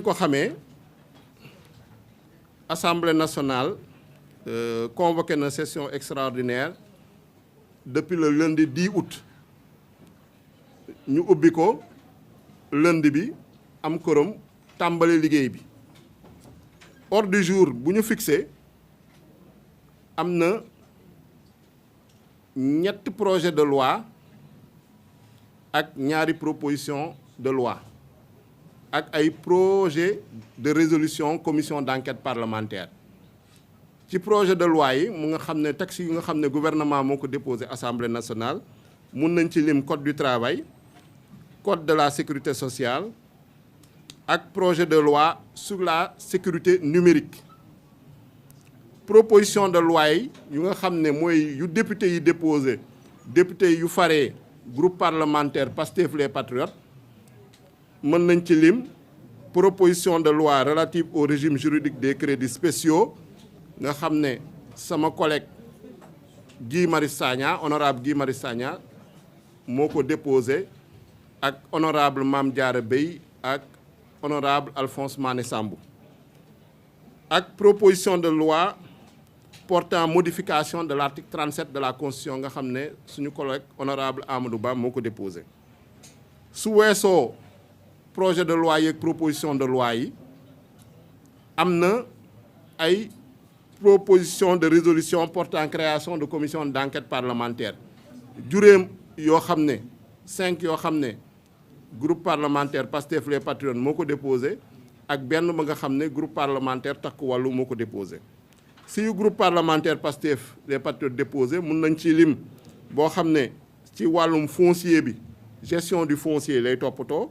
ko xamee Assemblée nationale convoqué une session extraordinaire depuis le lundi 10 août ñu ubbi ko lundi bi am korom tàmbali liggéey bi ordre du jour bu ñu fixé am na ñetti projet de loi ak ñaari proposition de loi ak ay projet de résolution commission d'enquête parlementaire ci projet de loi yi mu nga xam ne texte yi nga xam ne gouvernement moo ko déposé assemblée nationale mun nañ ci lim code du travail code de la sécurité sociale ak projet de loi sur la sécurité numérique proposition de loi yi yu nga xam ne mooy yu député yi déposé député yu faree groupe parlementaire Pastef les Patriotes mën nañ ci lim proposition de loi relative au régime juridique des crédits spéciaux nga xam ne sama collègue Guy Marius Sagna honorable Guy Marius Sagna moo ko déposé ak honorable Mame Diarra Bèye ak honorable Alphonse Mané Sambou ak proposition de loi portant modification de l'article 37 de la Constitution nga xam ne suñu collègue honorable Amadou Ba moo ko déposé su weesoo projet de loi yeeg proposition de loi yi am na ay proposition de résolution portant création de commission d'enquête parlementaire juróom yoo xam ne 5 yoo xam ne groupe parlementaire Pastef les Patriotes moo ko déposé ak benn ba nga xam ne groupe parlementaire Takku Wallu moo ko déposé si yu groupe parlementaire Pastef les Patriotes déposé mun nañ ci lim boo xam ne ci wàllum foncier bi gestion du foncier lay toppatoo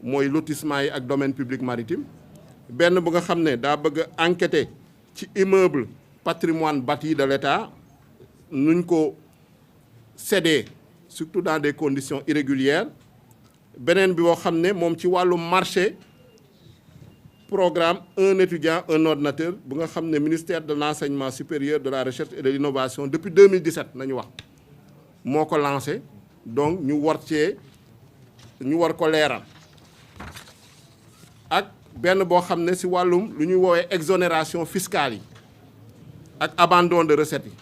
mooy lotissement yi ak domaine public maritime benn bu nga xam ne daa bëgg a enquêter ci immeuble patrimoine bâti de l'État nuñ ko cédé surtout dans des conditions irrégulières beneen bi boo xam ne moom ci wàllu marché programme un étudiant un ordinateur bu nga xam ne ministère de l'enseignement supérieur de la recherche et de l'innovation depuis 2017 nañu wax moo ko lancé donc ñu war ko leeral ak benn boo xam ne ci wàllum lu ñuy woowee exonération fiscale yi ak abandon de recettes yi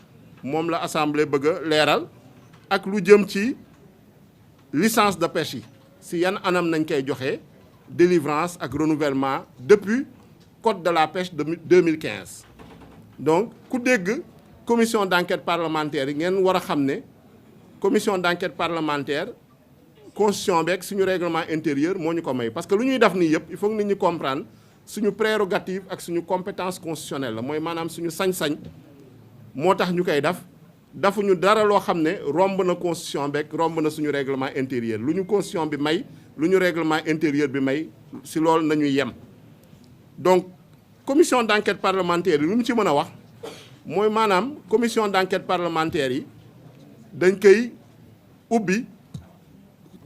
moom la assemblée bëgg a leeral ak lu jëm ci licence de pêche yi ci yan anam nañ koy joxe délivrance ak renouvellement depuis code de la pêche de 2015 donc ku dégg commission d'enquête parlementaire yi ngeen war a xam ne commission d'enquête parlementaire constitution beeg suñu règlement intérieur moo ñu ko may parce que lu ñuy def nii yëpp il faut que nit ñi comprendre suñu prérogative ak suñu compétence constitutionnelle la mooy maanaam suñu sañ-sañ moo tax ñu koy def dafuñu dara loo xam ne romb na constitution beeg romb na suñu règlement intérieur lu ñu constitution bi may lu ñu règlement intérieur bi may si loolu nañuy yem donc commission d'enquête parlementaire yi lu mu ci mën a wax mooy maanaam commission d'enquête parlementaire yi dañ koy ubbi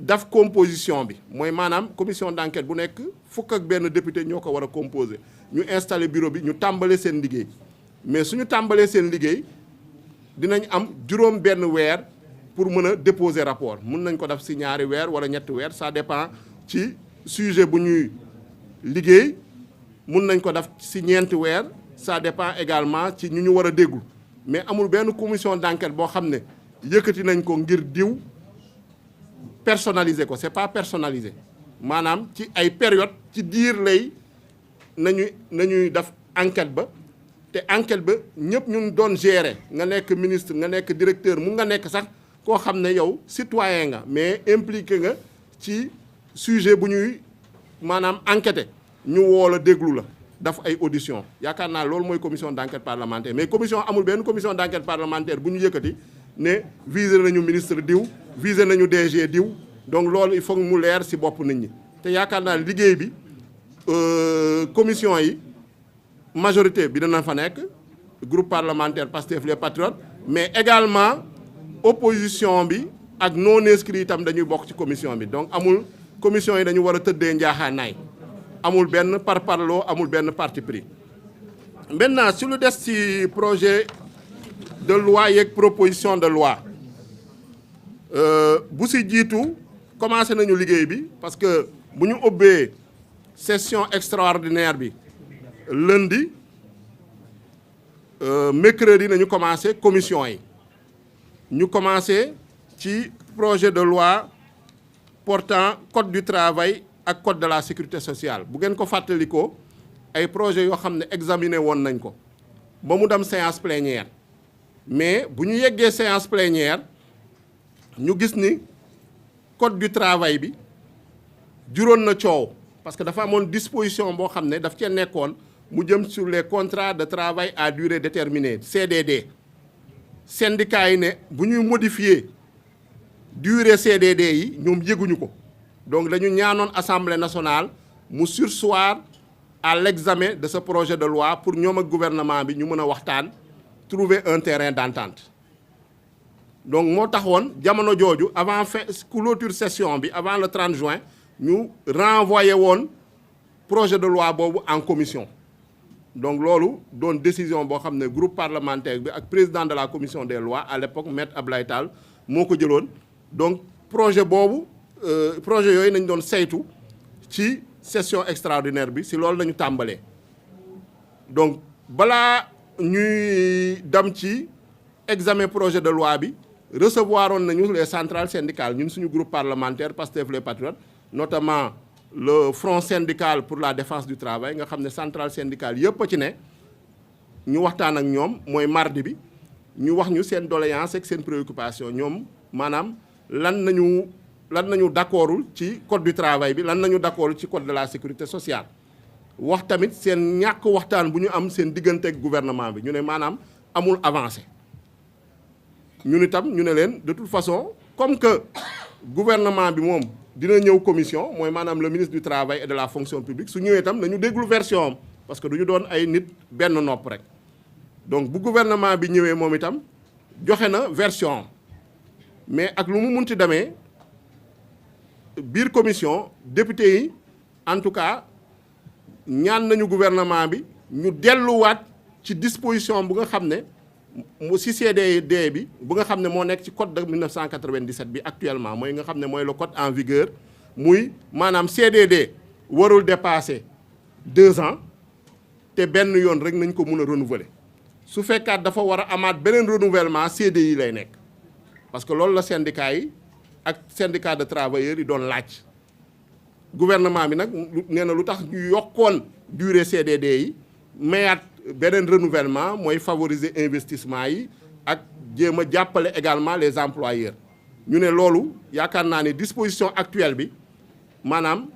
daf composition bi mooy maanaam commission d'enquête bu nekk fukk ak benn député ñoo ko war a composer ñu installer bureau bi ñu tàmbalee seen liggéey mais suñu tàmbalee seen liggéey dinañ am juróom benn weer pour mën a déposer rapport mun nañ ko def ci ñaari weer wala ñetti weer ça dépend ci sujet bu ñuy liggéey mun nañ ko def ci ñeenti weer ça dépend également ci ñu war a déglu mais amul benn commission d'enquête boo xam ne yëkkati nañ ko ngir diw personnalisé ko c'est pas personnalisé maanaam ci ay période ci diir lay nañuy def enquête ba te enquête ba ñëpp ñu doon gérer nga nekk ministre nga nekk directeur mu nga nekk sax koo xam ne yow citoyen nga mais impliqué nga ci sujet bu ñuy maanaam enquêter ñu woo la déglu la daf ay audition yaakaar naa loolu mooy commission d'enquête parlementaire mais commission amul benn commission d'enquête parlementaire bu ñu yëkkati ne visé nañu ministre diw visé nañu DG diw donc loolu il faut mu leer ci bopp nit ñi te yaakaar naa liggéey bi commission yi majorité bi dana fa nekk groupe parlementaire Pastef les Patriotes mais également opposition bi ak non inscrits itam dañuy bokk ci commission bi donc amul commission yi dañu war a tëddee njaaxaanaay amul benn parparloo amul benn parti pris maintenant si lu des ci projet de loi yeeg proposition de loi bu ci jiitu commencé nañu liggéey bi parce que bu ñu ubbee session extraordinaire bi lundi mercredi nañu commencé commission yi ñu commencé ci projet de loi portant code du travail ak code de la sécurité sociale bu ngeen ko fàttalikoo ay projet yoo xam ne examiné woon nañ ko ba mu dem séance plénière mais bu ñu yeggee séance plénière ñu gis ni code du travail bi juróon na coow parce que dafa amoon disposition boo xam ne daf cee nekkoon mu jëm sur les contrats de travail à durée déterminée CDD syndicats yi ne bu ñuy modifier durée CDD yi ñoom yëguñu ko donc dañu ñaanoon assemblée nationale mu surseoir à l'examen de ce projet de loi pour ñoom ak gouvernement bi ñu mën a waxtaan trouver un terrain d'entente donc moo taxoon jamono jooju avant fin clôture session bi avant le 30 juin ñu renvoyé woon projet de loi boobu en commission donc loolu doon décision boo xam ne groupe parlementaire bi ak président de la commission des lois à l'époque maître Abdoulaye Tall moo ko jëloon donc projet boobu projet yooyu nañ doon saytu ci session extraordinaire bi si loolu lañu tàmbalee donc balaa ñuy dem ci examen projet de loi bi recevoir oon nañu les centrales syndicales ñun suñu groupe parlementaire Pastef les Patriotes notamment le front syndical pour la défense du travail nga xam ne centrale syndicale yëpp a ci ne ñu waxtaan ak ñoom mooy mardi bi ñu wax ñu seen doléance ak seen préoccupation ñoom maanaam lan nañu d'accordul ci code du travail bi lan nañu d'accordul ci code de la sécurité sociale wax tamit seen ñàkk waxtaan bu ñu am seen diggante ak gouvernement bi ñu ne maanaam amul avancé ñun itam ñu ne leen de toute façon comme que gouvernement bi moom dina ñëw commission mooy maanaam le ministre du travail et de la fonction publique su ñëwee itam nañu déglu version am parce que du ñu doon ay nit benn nopp rek donc bu gouvernement bi ñëwee moom itam joxe na version am mais ak lu mu munti demee biir commission député yi en tout cas ñaan nañu gouvernement bi ñu delluwaat ci disposition bu nga xam ne mu si CDD bi bu nga xam ne moo nekk ci code de 1997 bi actuellement mooy nga xam ne mooy le code en vigueur muy maanaam CDD warul dépasser 2 ans te benn yoon rek nañ ko mun a renouveler su fekkaat dafa war a amaat beneen renouvellement CDI lay nekk parce que loolu la syndicat yi ak syndicat de travailleurs yi doon laaj gouvernement bi nag nee na lu tax ñu yokkoon durée CDD yi mayaat beneen renouvellement mooy favoriser investissement yi ak jéem a jàppale également les employeurs ñu ne loolu yaakaar naa ne disposition actuelle bi maanaam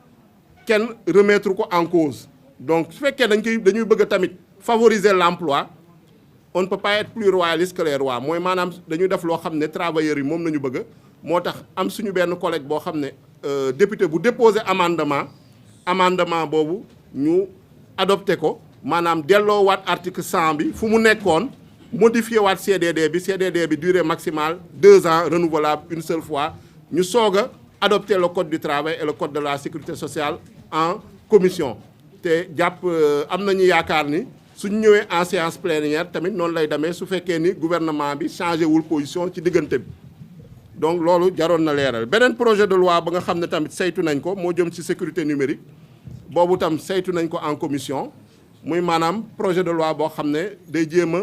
kenn remettre ko en cause donc su fekkee dañuy bëgg a tamit favoriser l'emploi on ne peut pas être plus royaliste que les rois mooy maanaam dañu def loo xam ne travailleurs yi moom nañu bëgg moo tax am suñu benn collègue boo xam ne député bu déposé amendement boobu ñu adopté ko maanaam delloowaat article 100 bi fu mu nekkoon modifié waat CDD bi durée maximale 2 ans renouvelable une seule fois ñu soog a adopté le code du travail et le code de la sécurité sociale en commission te jàpp am nañu yaakaar ni suñu ñëwee en séance plénière tamit noonu lay demee su fekkee ni gouvernement bi changé wul position ci diggante bi donc loolu jaroon na leeral beneen projet de loi ba nga xam ne tamit saytu nañ ko moo jëm ci sécurité numérique boobu tam saytu nañ ko en commission muy maanaam projet de loi boo xam ne day jéem a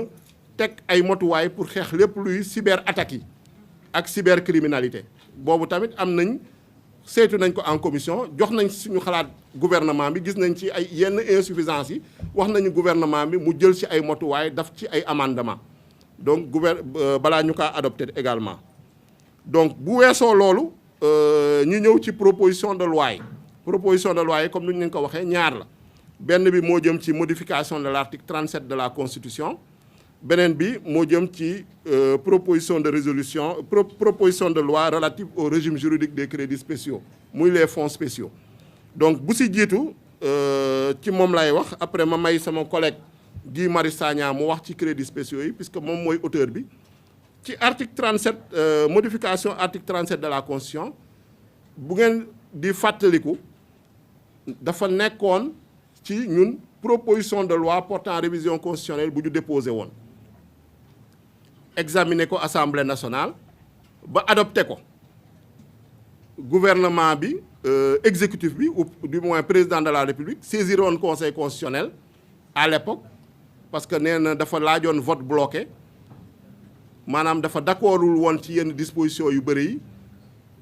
teg ay motuwaay pour xeex lépp luy cyber attaques yi ak cybercriminalité boobu tamit am nañ saytu nañ ko en commission jox nañ suñu xalaat gouvernement bi gis nañ ci ay yenn insuffisance yi wax nañu gouvernement bi mu jël ci ay motuwaay daf ci ay amendement donc balaa ñu kaa adopté également donc bu weesoo loolu ñu ñëw ci proposition de loi yi comme ni ñu leen ko waxee ñaar la benn bi moo jëm ci modification de l'article 37 de la constitution beneen bi moo jëm ci proposition de loi relative au régime juridique des crédits spéciaux muy les fonds spéciaux donc bu si jiitu ci moom lay wax après ma may sama collègue Guy Marius Sagna mu wax ci crédits spéciaux yi puisque moom mooy auteur bi ci article 37 modification article 37 de la constitution bu ngeen di fàttaliku dafa nekkoon ci ñun proposition de loi portant révision constitutionnelle bu ñu déposé woon examiné ko assemblée nationale ba adopté ko gouvernement bi exécutif bi ou du moins président de la République saisiroon conseil constitutionnel à l'époque parce que nee na dafa laajoon vote bloqué maanaam dafa d'accordul woon ci yenn dispositions yu bëri yi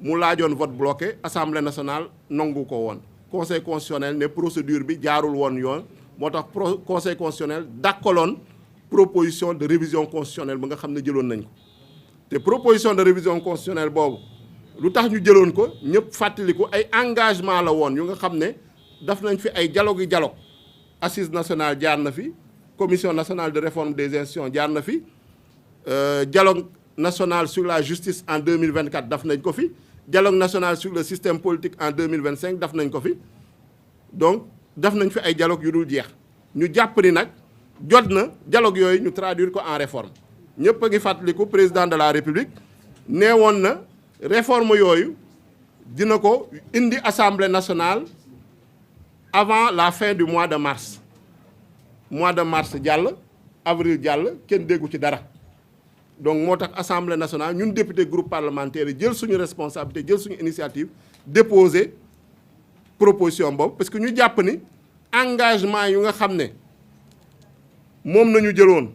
mu laajoon vote bloqué assemblée nationale nangu ko woon conseil constitutionnel ne procédure bi jaarul woon yoon moo tax conseil constitutionnel dakkaloon proposition de révision constitutionnelle ba nga xam ne jëloon nañ ko te proposition de révision constitutionnelle boobu lu tax ñu jëloon ko ñëpp fàttaliku ay engagement la woon yu nga xam ne daf nañ fi ay dialogue assise nationale jaar na fi commission nationale de réforme des institutions jaar na fi dialogue national sur la justice en 2024 daf nañ ko fi dialogue national sur le système politique en 2025 daf nañ ko fi donc daf nañ fi ay dialogue yu dul jeex ñu jàpp ni nag jot na dialogue yooyu ñu traduire ko en réforme ñëpp a ngi fàttaliku président de la république nee woon na réforme yooyu dina ko indi assemblée nationale avant la fin du mois de mars jàll avril jàll kenn déggu ci dara donc moo tax assemblée nationale ñun député groupe parlementaire yi jël suñu responsabilité jël suñu initiative déposer proposition boobu parce que ñu jàpp ni engagement yu nga xam ne moom nañu jëloon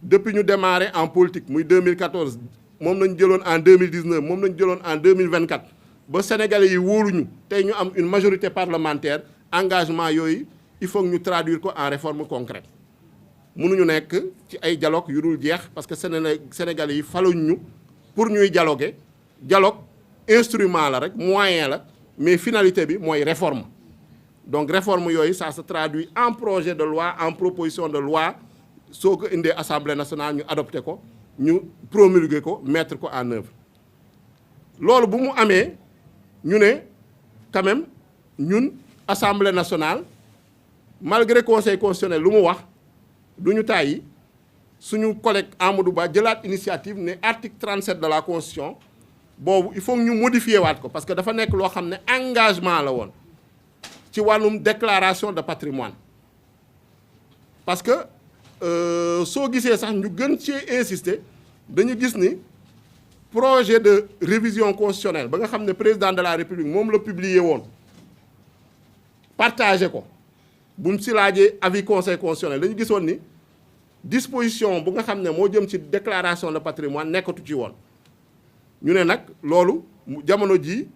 depuis ñu démarré en politique muy 2014 moom nañu jëloon en 2019 moom nañu jëloon en 2024 ba sénégalais yi wóoluñu tey ñu am une majorité parlementaire engagement yooyu il faut que ñu traduire ko en réforme concrète mënuñu nekk ci ay dialogue yu dul jeex parce que sénégalais yi faluñ ñu pour ñuy dialoguer dialogue instrument la rek moyen la mais finalité bi mooy réforme donc réforme yooyu ça se traduit en projet de loi en proposition de loi soo ko indee assemblée nationale ñu adopté ko ñu promulguer ko mettre ko en œuvre loolu bu mu amee ñu ne quand même ñun assemblée nationale malgré conseil constitutionnel lu mu wax du ñu tàyyi suñu collègue Amadou Ba jëlaat initiative ne article 37 de la constitution boobu il faut ñu modifier waat ko parce que dafa nekk loo xam ne engagement la woon ci wàllum déclaration de patrimoine parce que soo gisee sax ñu gën cee insister dañu gis ni projet de révision constitutionnelle ba nga xam ne président de la république moom la publier woon partagé ko bu mu si laajee avis conseil constitutionnel dañu gisoon ni disposition bu nga xam ne moo jëm ci déclaration de patrimoine nekkatu ci woon ñu ne nag loolu jamono jii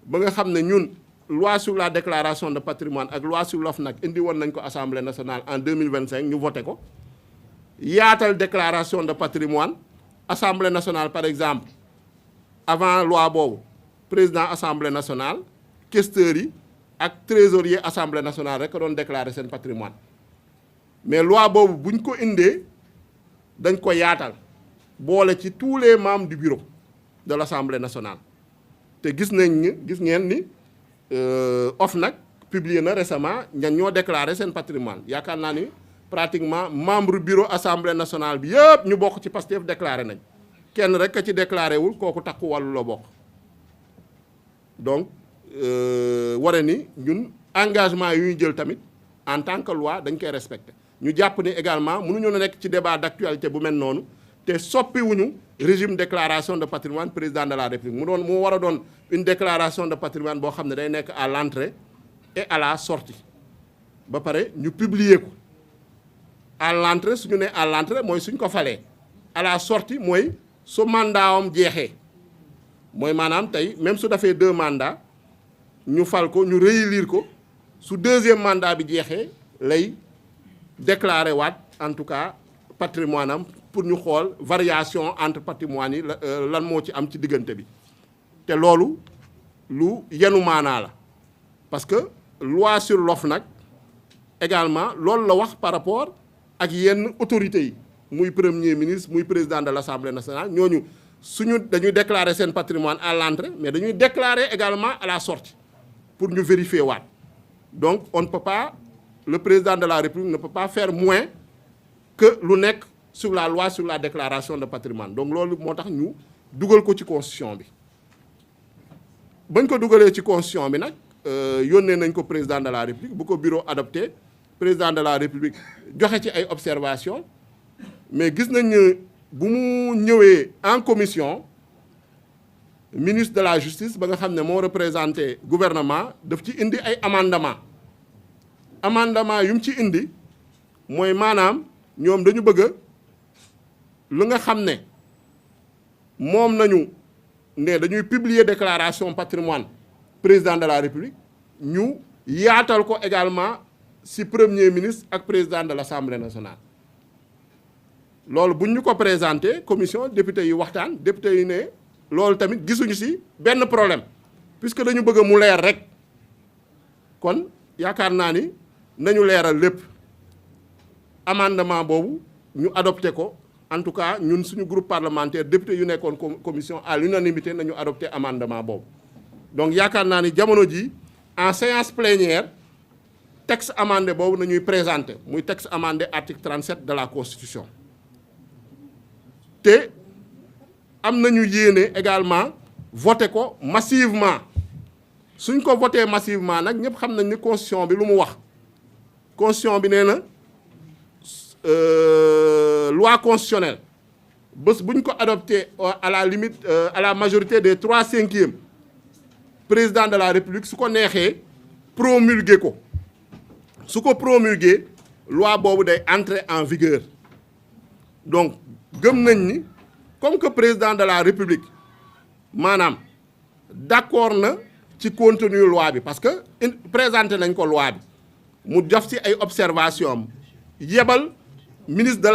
ba nga xam ne ñun loi sur la déclaration de patrimoine ak loi sur l'OFNAC indi woon nañ ko assemblée nationale en 2025 ñu voté ko yaatal déclaration de patrimoine assemblée nationale par exemple avant loi boobu président assemblée nationale questeurs yi ak trésorier assemblée nationale rek a doon déclarer seen patrimoine mais loi boobu buñ ko indee dañ ko yaatal boole ci tous les membres du bureau de l'assemblée nationale te gis ngeen ni OFNAC publié na récemment ñan ñoo déclarer seen patrimoine yaakaar naa ni pratiquement membre bureau assemblée nationale bi yëpp ñu bokk ci Pastef déclaré nañ kenn rek a ci déclaré wul kooku takku wàllu la bokk donc ware ni ñun engagement yu ñu jël tamit en tant que loi dañ koy respecté ñu jàpp ni également mënuñu nekk ci débat d'actualité bu mel noonu te soppiwuñu régime déclaration de patrimoine président de la république mu war a doon une déclaration de patrimoine boo xam ne day nekk à l'entrée et à la sortie ba pare ñu publier ko à l'entrée suñu ne à l'entrée mooy suñ ko falee à la sortie mooy su mandat am jeexee mooy maanaam tey même su defee 2 mandats ñu fal ko ñu réélire ko su 2e mandat bi jeexee lay déclarer waat en tout cas patrimoine am pour ñu xool variation entre patrimoine yi lan moo ci am ci diggante bi te loolu lu yenu maanaa la parce que loi sur l'OFNAC également loolu la wax par rapport ak yenn autorités yi muy premier ministre muy président de l'Assemblée nationale ñooñu suñu dañuy déclarer seen patrimoine à l'entrée mais dañuy déclarer également à la sortie pour ñu vérifier waat donc on ne peut pas le président de la République ne peut pas faire moins que lu nekk sur la loi sur la déclaration de patrimoine donc loolu moo tax ñu dugal ko ci constitution bi bañ ko dugalee ci constitution bi nag yónnee nañ ko président de la République bu ko bureau adopté président de la République joxe ci ay observations mais gis nañ ne bu mu ñëwee en commission ministre de la justice ba nga xam ne moo représenté gouvernement daf ci indi ay amendement yu mu ci indi mooy maanaam ñoom dañu bëgg lu nga xam ne moom nañu ne dañuy publier déclaration patrimoine président de la république ñu yaatal ko également ci premier ministre ak président de l'Assemblée nationale. loolu buñ ñu ko présenté commission député yi waxtaan député yi ne loolu tamit gisuñu ci benn problème puisque dañu bëgg mu leer rek kon yaakaar naa ni nañu leeral lépp amendement boobu ñu adopté ko en tout cas ñun suñu groupe parlementaire député yu nekkoon commission à l'unanimité nañu adopté amendement boobu. donc yaakaar naa ni jamono ji en séance plénière texte amendé boobu nañuy présenté muy texte amendé article 37 de la constitution te am nañu yéene également voté ko massivement suñ ko voté massivement nag ñëpp xam nañ ni constitution bi lu mu wax constitution bi nee na loi constitutionnelle bés bu ñu ko adopté à la limite à la majorité des 3/5 président de la république su ko neexee promulguer ko su ko promulguer loi boobu day entrer en vigueur donc gëm nañ ni comme que président de la république maanaam d'accord na ci contenu loi bi parce que présenté nañ ko loi bi mu def ci ay observation am yebal ministre de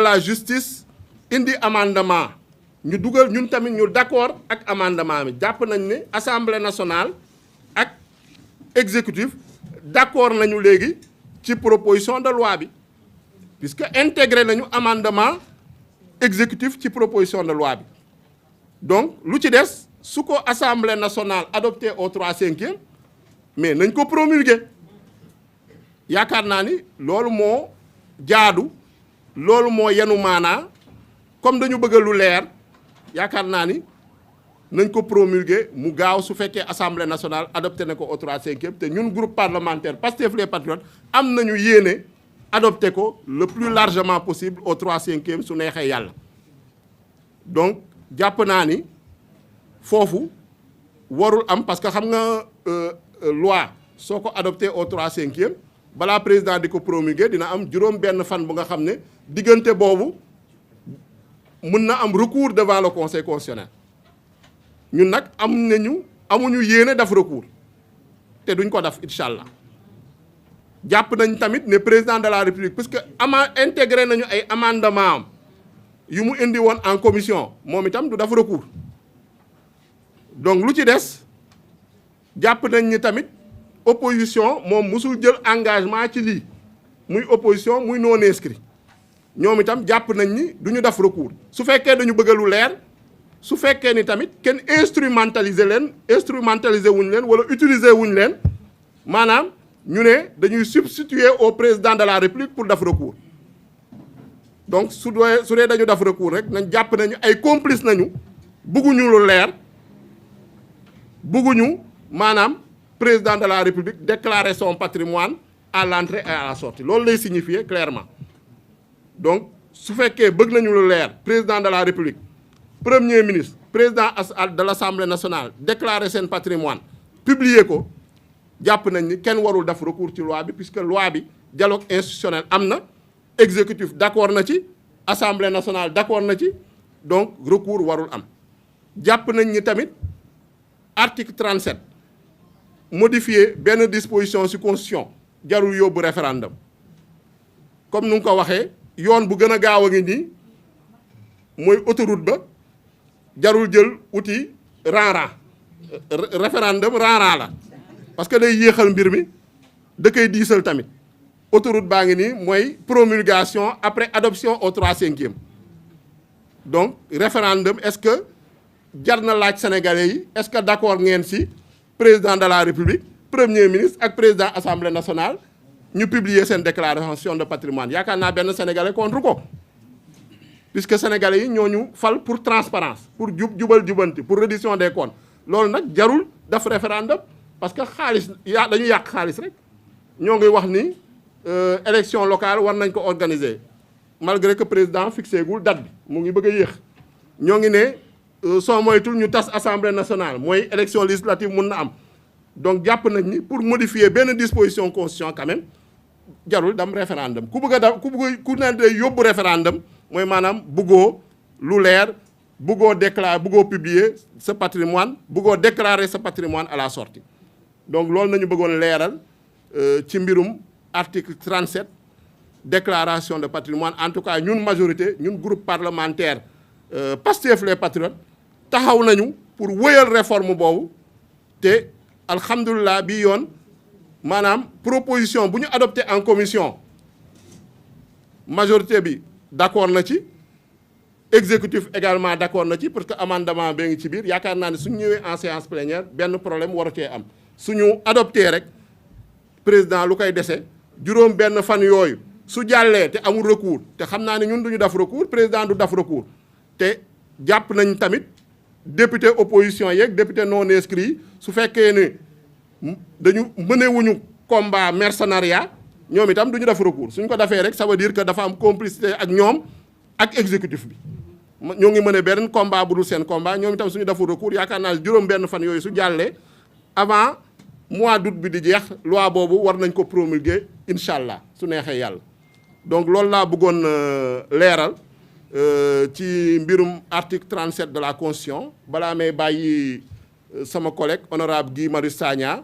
la justice indi amendement ñu dugal ñun tamit ñu d'accord ak amendement bi jàpp nañ ne assemblée nationale ak exécutif d'accord nañu léegi ci proposition de loi bi puisque intégré nañu amendement exécutif ci proposition de loi bi donc lu ci des su ko assemblée nationale adopté au 3/5 mais nañ ko promulguer yaakaar naa ni loolu moo jaadu loolu moo yenu maanaa comme dañu bëgg lu leer yaakaar naa ni nañ ko promulguer mu gaaw su fekkee assemblée nationale adopté na ko au 3/5 te ñun groupe parlementaire Pastef les Patriotes am nañu yéene adopté ko le plus largement possible au 3/5 su neexee yàlla donc jàpp naa ni foofu warul am parce que xam nga loi soo ko adopté au 3/5 balaa président di ko promulguer dina am juróom benn fan bu nga xam ne diggante boobu mën na am recours devant le conseil constitutionnel ñun nag amuñu yéene def recours te duñ ko def incha allah jàpp nañ tamit ne président de la république parce que intégré nañu ay amendement am yu mu indi woon en commission moom itam du def recours donc lu ci des jàpp nañ ni tamit opposition moom musul jël engagement ci lii muy opposition muy non inscrit ñoom itam jàpp nañ ni du ñu def recours su fekkee dañu bëgg lu leer su fekkee ni tamit kenn instrumentaliser wuñ leen wala utiliser wuñ leen maanaam ñu ne dañuy substituer au président de la république pour def recours donc su dee dañu def recours rek nañ jàpp nañu ay complice nañu bëgguñu lu leer bëgguñu maanaam président de la république déclarer son patrimoine à l'entrée et à la sortie loolu lay signifier clairement donc su fekkee bëgg nañu lu leer président de la république premier ministre président de l'Assemblée nationale déclarer seen patrimoine publier ko jàpp nañ ni kenn warul def recours ci loi bi puisque loi bi dialogue institutionnel am na exécutif d'accord na ci Assemblée nationale d'accord na ci donc recours warul am jàpp nañ ni tamit article 37 modifier benn disposition ci constitution jarul yóbbu référendum comme nu nga ko waxee yoon bu gën a gaaw a ngi nii mooy autoroute ba jarul jël outil rang-rang référendum rang-rang la parce que day yéexal mbir mi da koy diisal tamit autoroute baa ngi nii mooy promulgation après adoption au 3/5 donc référendum est-ce que jar na laaj sénégalais yi est-ce que d'accord ngeen ci président de la république premier ministre ak président assemblée nationale ñu publier seen déclaration de patrimoine yaakaar naa benn sénégalais contre ko puisque sénégalais yi ñoo ñu fal pour transparence pour jubanti pour reddition des comptes loolu nag jarul def référendum parce que xaalis dañu yàq xaalis rek ñoo ngi wax ni élection locale war nañ ko organiser malgré que président fixé gul date bi mu ngi bëgg a yéex ñoo ngi ne soo moytul ñu tas assemblée nationale mooy élection législative mun na am donc jàpp nañ ni pour modifier benn disposition constitution quand même jarul dem référendum ku bëgg a da ku ne day yóbbu référendum mooy maanaam bëggoo lu leer bëggoo déclarer bëggoo publier sa patrimoine bëggoo déclarer sa patrimoine à la sortie donc loolu nañu bëggoon leeral ci mbirum article 37 déclaration de patrimoine en tout cas ñun majorité ñun groupe parlementaire Pastef les Patriotes taxaw nañu pour wëyal réforme boobu te alhamdulilah bii yoon maanaam proposition bu ñu adopté en commission majorité bi d'accord na ci exécutif également d'accord na ci parce que amendement bee ngi ci biir yaakaar naa ne suñu ñëwee en séance plénière benn problème waru cee am suñu adopté rek président lu koy dese juróom benn fan yooyu su jàllee te amul recours te xam naa ne ñun duñu def recours président du def recours te jàpp nañ tamit député opposition yeeg député non inscrit su fekkee ne dañu mënewuñu combat mercenariat ñoom itam duñu def recours suñ ko defee rek ça veut dire que dafa am complicité ak ñoom ak exécutif bi ñoo ngi mën a benn combat bu dul seen combat ñoom itam suñu deful recours yaakaar naa juróom benn fan yooyu su jàllee avant mois d'août bi di jeex loi boobu war nañ ko promulguer incha allah su neexee yàlla donc loolu laa bëggoon leeral ci mbirum article 37 de la constitution balaa may bàyyi sama collègue honorable Guy Marius Sagna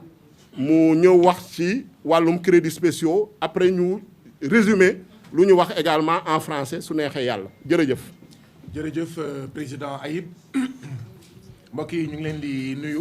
mu ñëw wax ci wàllum crédits spéciaux après ñu résumé lu ñu wax également en français su neexee yàlla jërëjëf. jërëjëf président Ayib mbokk yi ñu ngi leen di nuyu.